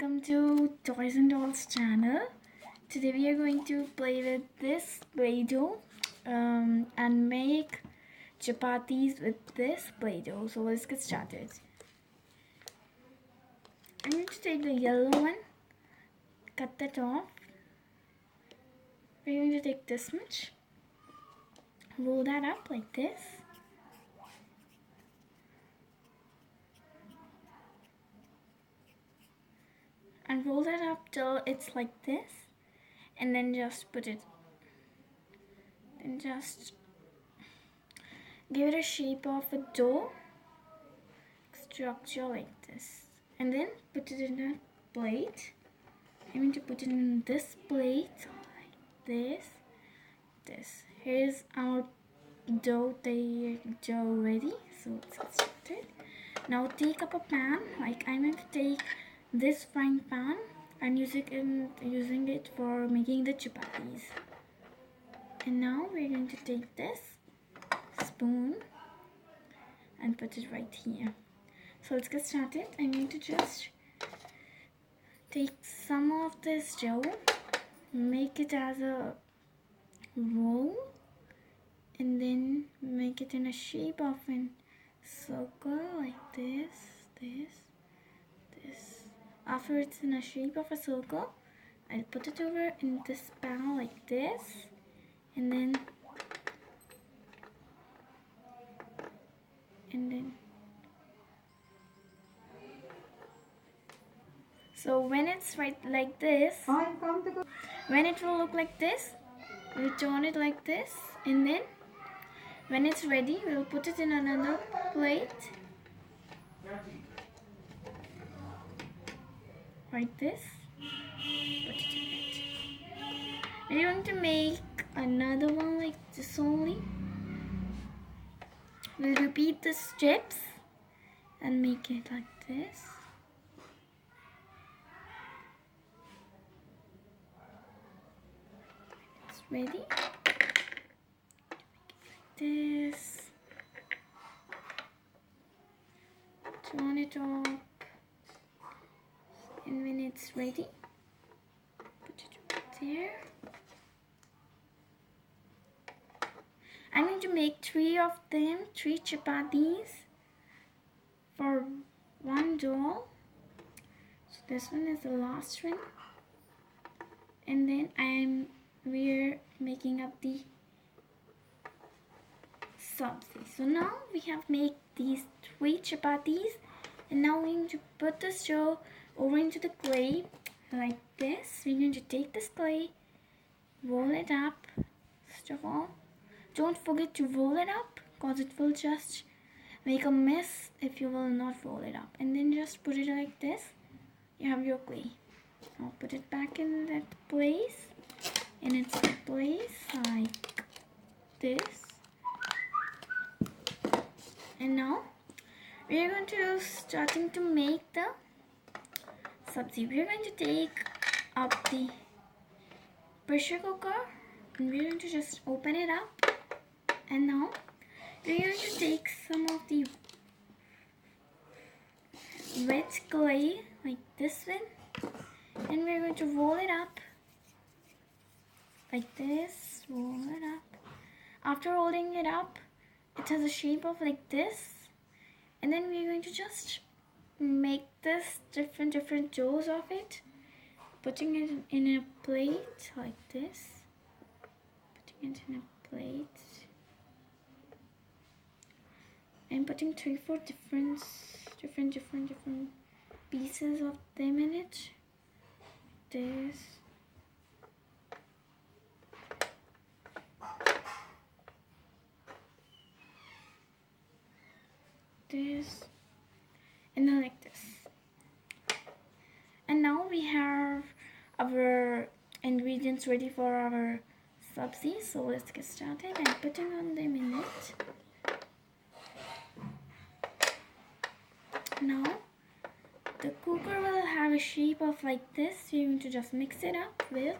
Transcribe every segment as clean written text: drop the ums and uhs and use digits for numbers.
welcome to Toys and Dolls channel. Today we are going to play with this Play-Doh and make chapatis with this Play-Doh. So let's get started. I'm going to take the yellow one, cut that off. We're going to take this much, roll that up like this. And roll that up till it's like this, and then just put it, then just give it a shape of a dough structure like this, and then put it in a plate. I'm going to put it in this plate like this. Here's our dough ready, so let's get started. Now take up a pan, like I'm going to take this frying pan and using it for making the chapatis. And now we're going to take this spoon and put it right here. So let's get started. I'm going to just take some of this dough, make it as a roll, and then make it in a shape of a circle like this. After it's in a shape of a circle, I'll put it over in this pan like this, and then so when it's right like this, when it will look like this, we'll turn it like this, and then when it's ready, we'll put it in another plate like this. Put it in it. We're going to make another one like this only. We'll repeat the steps and make it like this. It's ready. Make it like this. Turn it up. And when it's ready, put it right there. I'm going to make 3 of them, 3 chapatis for one doll. So this one is the last one. And then we're making up the sabzi. So now we have made these 3 chapatis, and now we're going to put this dough over into the clay like this. We're going to take this clay, roll it up. First of all, don't forget to roll it up, because it will just make a mess if you will not roll it up. And then just put it like this. You have your clay. Now put it back in that place, in its place like this. And now we are going to starting to make the sabzi. We are going to take up the pressure cooker, and we are going to just open it up. And now we are going to take some of the wet clay like this one, and we are going to roll it up like this. Roll it up. After rolling it up, it has a shape of like this, and then we are going to just make this different doughs of it, putting it in a plate like this, putting it in a plate, and putting 3-4 different pieces of them in it. This and then like this. And now we have our ingredients ready for our sabzi. So let's get started and putting on them in it. Now the cooker will have a shape of like this. We're going to just mix it up with,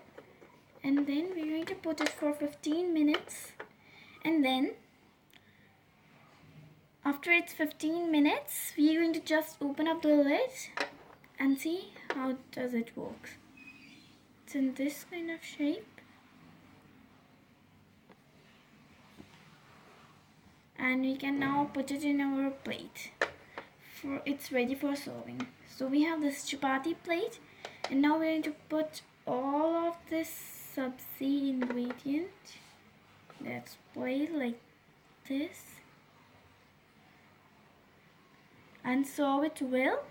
and then we're going to put it for 15 minutes, and then after it's 15 minutes, we're going to just open up the lid and see how does it work. It's in this kind of shape. And we can now put it in our plate. It's ready for serving. So we have this chapati plate, and now we're going to put all of this sabzi ingredient. Let's plate like this and serve it well.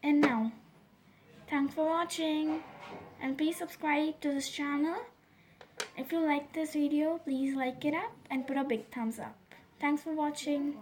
And now, thanks for watching, and please subscribe to this channel. If you like this video, please like it up and put a big thumbs up. Thanks for watching.